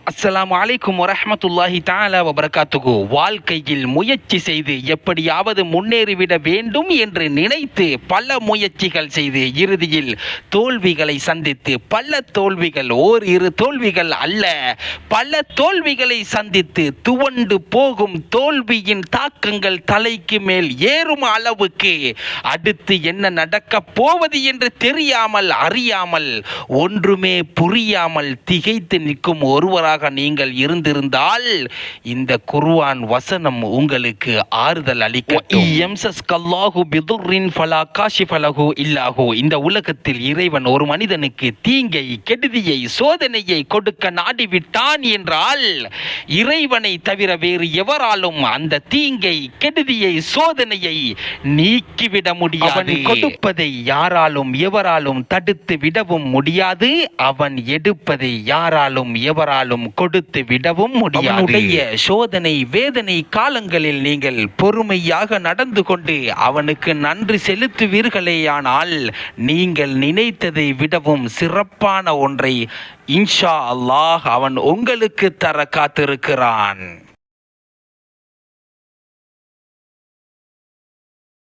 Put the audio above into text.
அஸ்ஸலாமு அலைக்கும் வரஹ்மத்துல்லாஹி தஆலா வபரகாத்துஹு. வாழ்க்கையில் முயற்சி செய்து எப்படியாவது முன்னேறிவிட வேண்டும் என்று நினைத்து பல முயற்சிகள் செய்து இறுதியில் தோல்விகளை சந்தித்து பல தோல்விகள் இரு தோல்விகள் அல்ல பல தோல்விகளை சந்தித்து துவண்டு போகும் தோல்வியின் தாக்கங்கள் தலைக்கு மேல் ஏறும் அளவுக்கு அடுத்து என்ன நடக்கப் போவது என்று தெரியாமல் அறியாமல் ஒன்றுமே புரியாமல் திகைத்து நிற்கும் ஒருவராக நீங்கள் இருந்திருந்தால் இந்த குர்ஆன் வசனம் உங்களுக்கு ஆறுதல் அளிக்கட்டும். இந்த உலகத்தில் இறைவன் ஒரு மனிதனுக்கு தீங்கை, கெடுதியை, சோதனையை கொடுக்க நாடிவிட்டான் என்றால் இறைவனை தவிர வேறு எவராலும் அந்த தீங்கை, கெடுதியை, சோதனையை நீக்கிவிட முடியாது. அவன் கொடுப்பதை யாராலும் எவராலும் தடுத்து விடவும் முடியாது. அவன் எடுப்பதை யாராலும் எவராலும் கொடுத்து விடவும் முடியாது. அவனுடைய சோதனை வேதனை காலங்களில் நீங்கள் பொறுமையாக நடந்து கொண்டு அவனுக்கு நன்றி செலுத்துவீர்களேயானால் நீங்கள் நினைத்ததை விடவும் சிறப்பான ஒன்றை இன்ஷா அல்லாஹ் அவன் உங்களுக்கு தர காத்திருக்கிறான்.